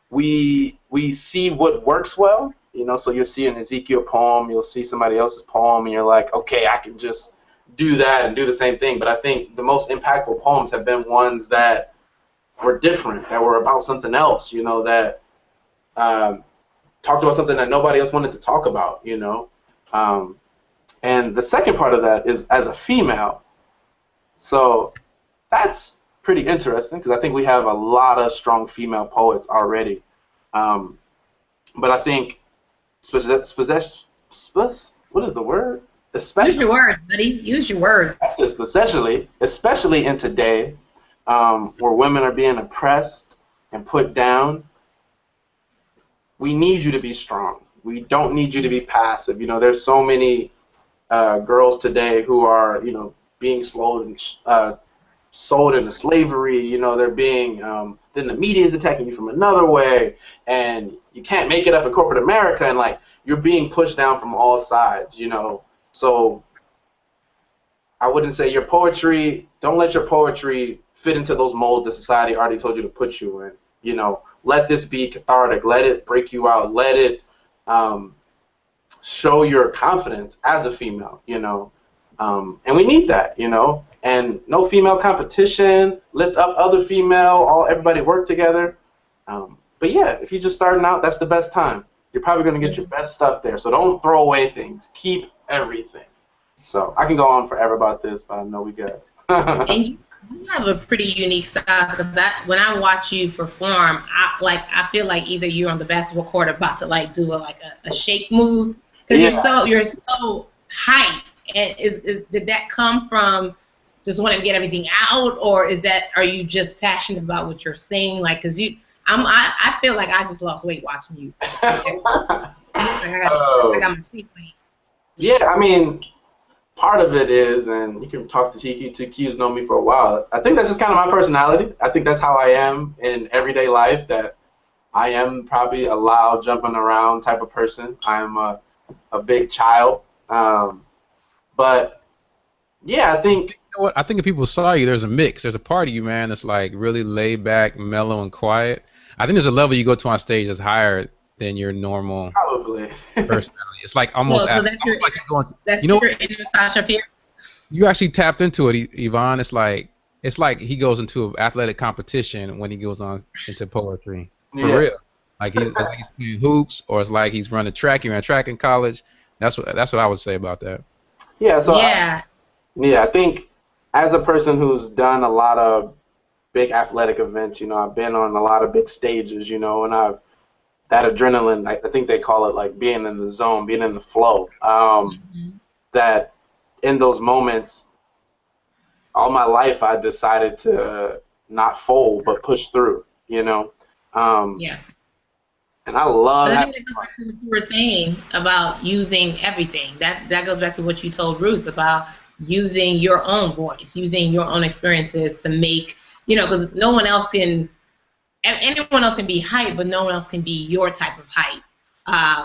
we see what works well, so you'll see an Ezekiel poem, you'll see somebody else's poem, and you're like, okay, I can just do that and do the same thing. But I think the most impactful poems have been ones that were different, that were about something else, that talked about something that nobody else wanted to talk about, And the second part of that is as a female. So that's pretty interesting because I think we have a lot of strong female poets already. But I think, what is the word? Especially, use your word, buddy. Use your word. Especially in today, where women are being oppressed and put down. We need you to be strong. We don't need you to be passive. There's so many girls today who are, being sold into slavery. They're being, then the media is attacking you from another way, and you can't make it up in corporate America, and like you're being pushed down from all sides. So I wouldn't say your poetry. Don't let your poetry fit into those molds that society already told you to put you in. Let this be cathartic. Let it break you out. Let it show your confidence as a female, and we need that, and no female competition, lift up other everybody work together. But yeah, if you're just starting out, that's the best time. You're probably going to get your best stuff there. So don't throw away things. Keep everything. So I can go on forever about this, but I know we good. And you have a pretty unique style because when I watch you perform, I feel like either you're on the basketball court about to like do a shake move because you're so hyped. And did that come from just wanting to get everything out, or are you just passionate about what you're saying? Like, because I feel like I just lost weight watching you. I got my feet weight. Yeah, I mean, part of it is, and you can talk to TQ. TQ's known me for a while. I think that's just kind of my personality. I think that's how I am in everyday life, that I am probably a loud, jumping around type of person. I'm a big child. But, yeah, I think... You know what? I think if people saw you, there's a mix. There's a part of you, man, that's like really laid back, mellow, and quiet. I think there's a level you go to on stage that's higher than your normal personality. It's like almost... So that's your inner Sasha Fierce? You actually tapped into it, Yvonne. It's like he goes into an athletic competition when he goes on into poetry. For real. Like he's playing hoops, or it's like he's running track. He ran track in college. That's what I would say about that. Yeah. So I think as a person who's done a lot of big athletic events, you know, I've been on a lot of big stages, you know, and I've that adrenaline, I think they call it like being in the zone, being in the flow. Mhm. That in those moments, all my life, I decided to not fold but push through, you know. Um, Yeah. and I love But I having think that goes back to what you were saying about using everything. That goes back to what you told Ruth about using your own voice, using your own experiences to make, because no one else can, anyone else can be hype, but no one else can be your type of hype.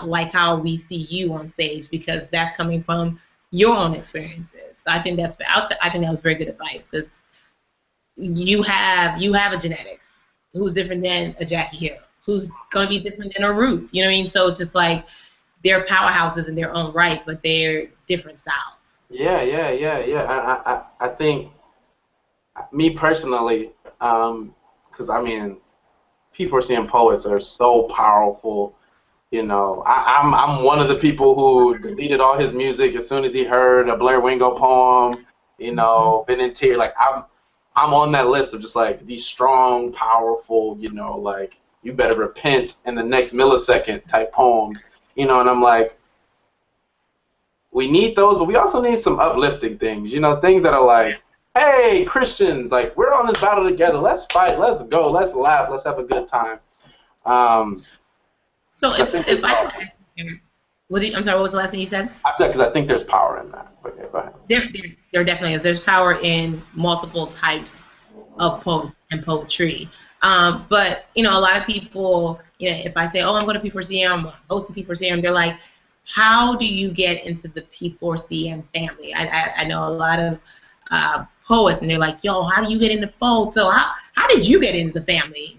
Like how we see you on stage, because that's coming from your own experiences. So I think I think that was very good advice, because you have a genetics who's different than a Jackie Hill, who's gonna be different than a Ruth. You know what I mean? So it's just like they're powerhouses in their own right, but they're different styles. yeah. I think me personally, because I mean, P4C and poets are so powerful. You know, I'm one of the people who deleted all his music as soon as he heard a Blair Wingo poem. You Mm-hmm. know, been in tears. Like I'm on that list of just like these strong, powerful. You know, like you better repent in the next millisecond type poems. You know, and I'm like, we need those, but we also need some uplifting things. You know, things that are like, hey, Christians, like we're on this battle together. Let's fight. Let's go. Let's laugh. Let's have a good time. Um, So 'Cause I think there's if I power. could ask you, I'm sorry, what was the last thing you said? I said because I think there's power in that. But yeah, go ahead. There definitely is. There's power in multiple types of poets and poetry. But a lot of people, if I say, "Oh, I'm going to P4CM, I'm hosting P4CM," they're like, "How do you get into the P4CM family?" I know a lot of poets, and they're like, "Yo, how do you get in the fold?" So how did you get into the family?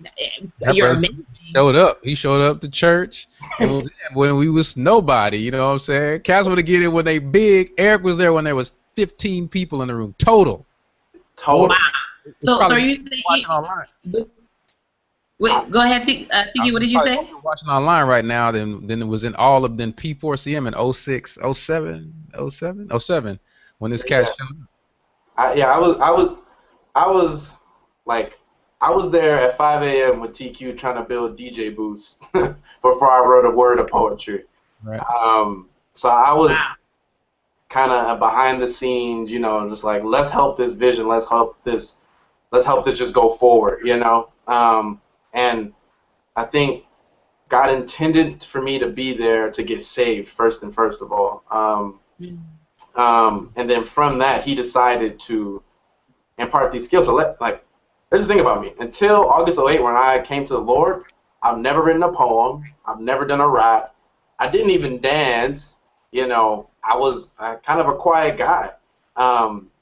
That You're brother amazing. showed up. He showed up to church, and when we was nobody, you know what I'm saying? Cats want to get in when they big. Eric was there when there was 15 people in the room total. More, Total. Wow. it's So probably are you watching online. saying? Wait, go ahead, Tiki. What It's did you probably say? more people watching online right now than it was in all of then P4CM in '06, '07, '07 when this cat Yeah, showed up. I was like, I was there at 5 a.m. with TQ trying to build DJ booths before I wrote a word of poetry. Right. So I was Wow. kind of behind the scenes, you know, just like let's help this vision, let's help this just go forward, you know. And I think God intended for me to be there to get saved first of all. Mm. And then from that, He decided to impart these skills. So there's the thing about me. Until August '08, when I came to the Lord, I've never written a poem. I've never done a rap. I didn't even dance. You know, I was kind of a quiet guy.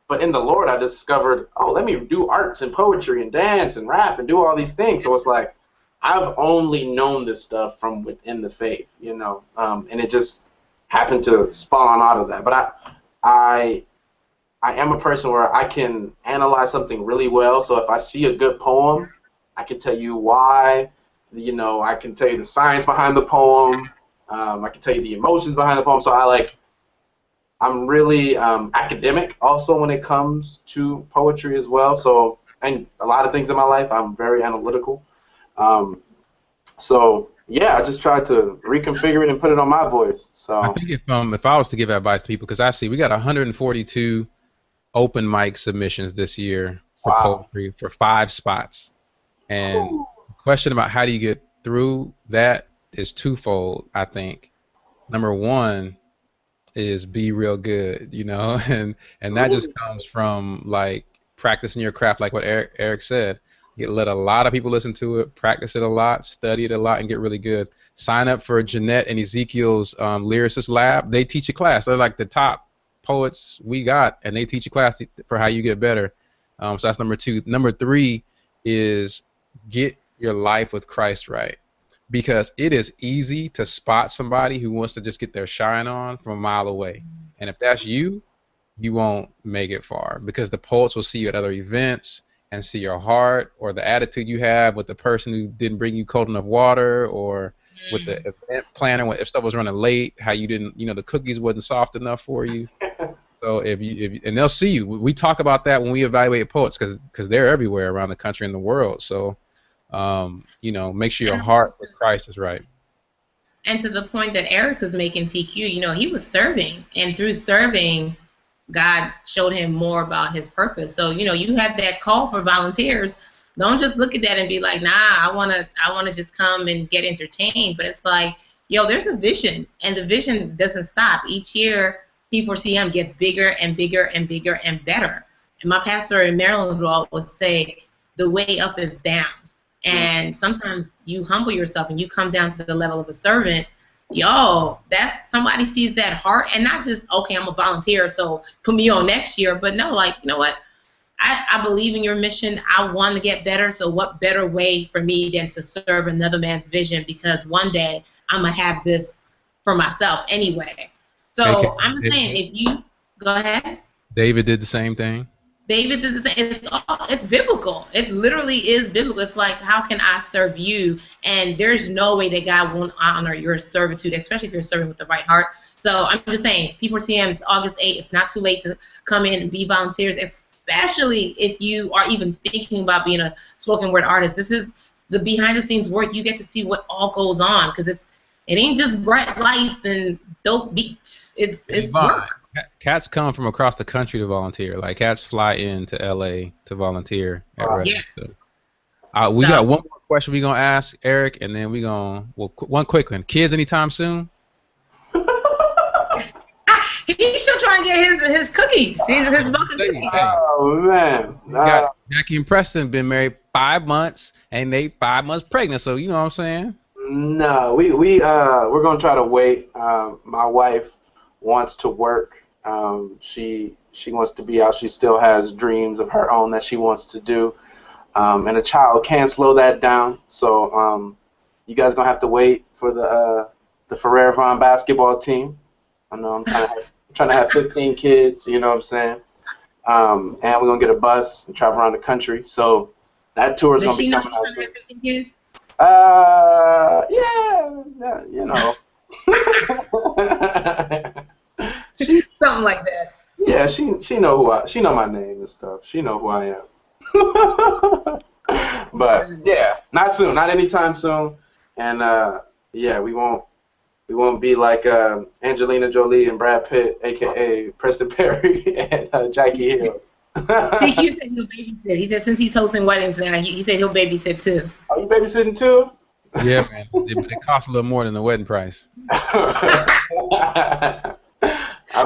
But in the Lord, I discovered, oh, let me do arts and poetry and dance and rap and do all these things. So it's like I've only known this stuff from within the faith, you know, and it just happened to spawn out of that. But I I am a person where I can analyze something really well. So if I see a good poem, I can tell you why. You know, I can tell you the science behind the poem. I can tell you the emotions behind the poem. So I'm really academic also when it comes to poetry as well. So, and a lot of things in my life, I'm very analytical. Um, so yeah, I just tried to reconfigure it and put it on my voice. I So think if I was to give advice to people, because I see we got 142 open mic submissions this year for wow. poetry for 5 spots. And the question about how do you get through that is twofold, I think. Number one is be real good, you know, and that just comes from like practicing your craft, like what Eric said. Let a lot of people listen to it, practice it a lot, study it a lot, and get really good. Sign up for Jeanette and Ezekiel's lyricist lab. They teach a class. They're like the top poets we got, and they teach a class for how you get better. So that's number two. Number three is get your life with Christ right, because it is easy to spot somebody who wants to just get their shine on from a mile away. And if that's you, you won't make it far, because the poets will see you at other events and see your heart or the attitude you have with the person who didn't bring you cold enough water, or with the event planner if stuff was running late, how you didn't, the cookies wasn't soft enough for you. So and they'll see you. We talk about that when we evaluate poets because they're everywhere around the country and the world. So, make sure your heart for Christ is right. And to the point that Eric was making, TQ, he was serving, and through serving, God showed him more about his purpose. So, you had that call for volunteers. Don't just look at that and be like, nah, I wanna just come and get entertained. But it's like, there's a vision, and the vision doesn't stop. Each year, P4CM gets bigger and bigger and bigger and better. And my pastor in Maryland will always say, the way up is down. And sometimes you humble yourself and you come down to the level of a servant. That's somebody sees that heart, and not just, okay, I'm a volunteer, so put me on next year. But no, like, you know what? I believe in your mission. I want to get better. So what better way for me than to serve another man's vision? Because one day I'm going to have this for myself anyway. So I'm just saying, if you go ahead. David did the same thing. David did the same. It's biblical. It literally is biblical. It's like, how can I serve you? And there's no way that God won't honor your servitude, especially if you're serving with the right heart. So I'm just saying, P4CM, it's August 8th. It's not too late to come in and be volunteers, especially if you are even thinking about being a spoken word artist. This is the behind-the-scenes work. You get to see what all goes on, because it ain't just bright lights and dope beats. It's work. Cats come from across the country to volunteer. Like, cats fly into LA to volunteer at RHETORIC. So, we got one more question we're gonna ask Eric, and then one quick one. Kids anytime soon? He's still trying to get his cookies. His bucket cookies. Oh man! Got Jackie and Preston been married 5 months, and they 5 months pregnant. So you know what I'm saying? No, we're gonna try to wait. My wife wants to work. She wants to be out. She still has dreams of her own that she wants to do, and a child can't slow that down. So you guys gonna have to wait for the Ferrer Vaughn basketball team. I know I'm trying to have 15 kids. You know what I'm saying? And we're gonna get a bus and travel around the country. So that tour is gonna be coming out soon. 15 kids? Yeah, you know. Something like that. Yeah, she know my name and stuff. She know who I am. But yeah, not soon, not anytime soon. And yeah, we won't be like Angelina Jolie and Brad Pitt, aka Preston Perry and Jackie Hill. He said he'll babysit. He said since he's hosting weddings now, he said he'll babysit too. Are you babysitting too? Yeah, man. It costs a little more than the wedding price. I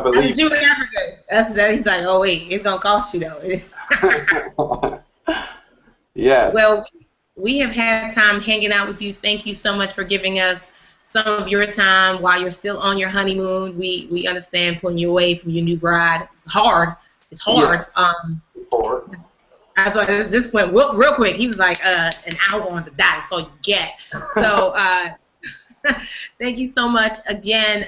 believe. That's Jewish Africa. He's like, oh wait, it's gonna cost you though. Yeah. Well, we have had time hanging out with you. Thank you so much for giving us some of your time while you're still on your honeymoon. We understand pulling you away from your new bride. It's hard. It's hard. Yeah. So at this point, real quick, he was like, an hour on the dot. That's all you get. So thank you so much again.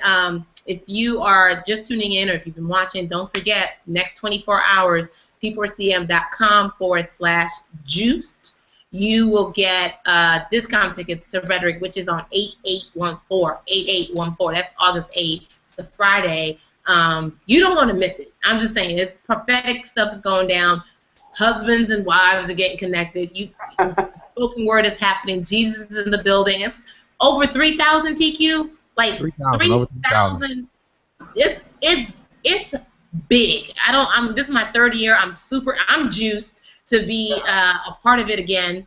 If you are just tuning in or if you've been watching, don't forget, next 24 hours, p4cm.com/juiced. You will get discount tickets to RHETORIC, which is on 8814. 8814. That's August 8th. It's a Friday. You don't want to miss it. I'm just saying, it's prophetic stuff is going down. Husbands and wives are getting connected. Spoken word is happening. Jesus is in the building. It's over 3,000 TQ. Like 3,000. It's big. This is my third year. I'm juiced to be a part of it again,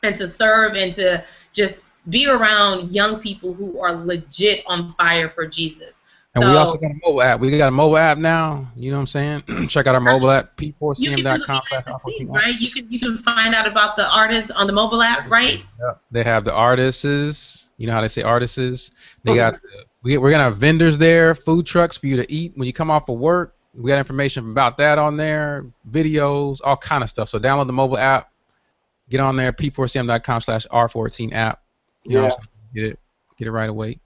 and to serve and to just be around young people who are legit on fire for Jesus. And we also got a mobile app. We got a mobile app now. You know what I'm saying? Check out our mobile app, p4cm.com/r14. Right? You can find out about the artists on the mobile app, right? Yep. They have the artists. You know how they say artists? They got we're gonna have vendors there, food trucks for you to eat when you come off of work. We got information about that on there, videos, all kind of stuff. So download the mobile app, get on there, p4cm.com/r14 app. You know what I'm saying? Get it right away.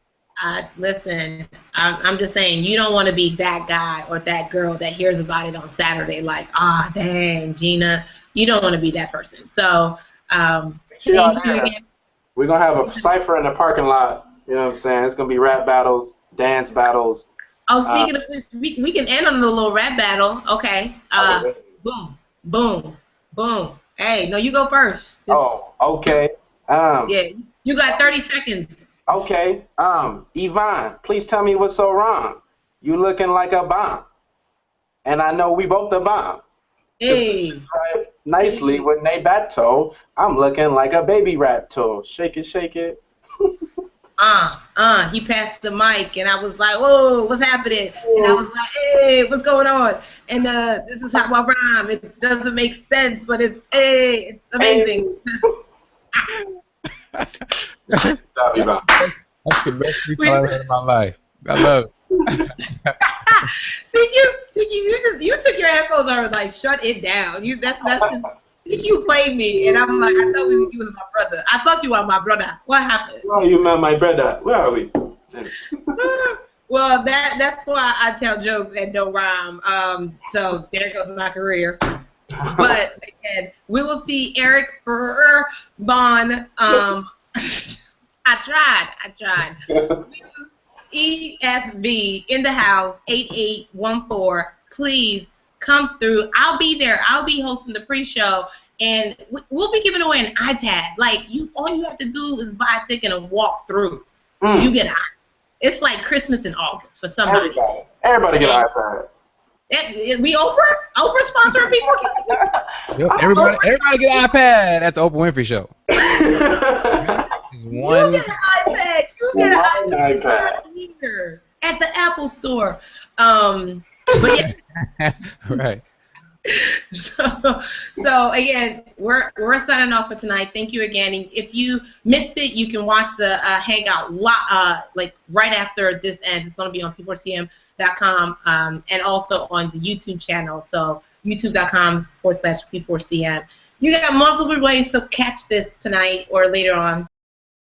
Listen, I'm just saying, you don't want to be that guy or that girl that hears about it on Saturday like, dang, Gina. You don't want to be that person. So thank you again. We're going to have a cipher in the parking lot. You know what I'm saying? It's going to be rap battles, dance battles, Oh, speaking of which, we can end on the little rap battle. Okay. Boom, boom, boom. Hey, no, you go first. Okay. Yeah, you got 30 seconds. Okay. Yvonne, please tell me what's so wrong. You looking like a bomb, and I know we both a bomb. Hey. Right nicely with Nate Bato. I'm looking like a baby rat toe. Shake it, shake it. He passed the mic, and I was like, whoa, what's happening? And I was like, hey, what's going on? And this is how I rhyme. It doesn't make sense, but it's amazing. That's the best freestyle I've ever heard in my life. I love it. you took your headphones off and like shut it down. You played me, and I'm like, I thought you was my brother. I thought you were my brother. What happened? Oh, you met my brother. Where are we? Well, that's why I tell jokes and don't rhyme. So there goes my career. But again, we will see Eric Vaughn. I tried. EFB in the house, 8814. Please come through. I'll be there. I'll be hosting the pre-show, and we'll be giving away an iPad. Like all you have to do is buy a ticket and walk through. You get hot. It's like Christmas in August for somebody. Everybody get an iPad. We Oprah sponsoring people. Yep, everybody get an iPad at the Oprah Winfrey Show. You get an iPad. You get an iPad here at the Apple Store. But yeah. Right. So again, we're signing off for tonight. Thank you again. And if you missed it, you can watch the Hangout like right after this ends. It's going to be on p4cm.com and also on the YouTube channel. So youtube.com/p4cm. You got multiple ways to catch this tonight or later on.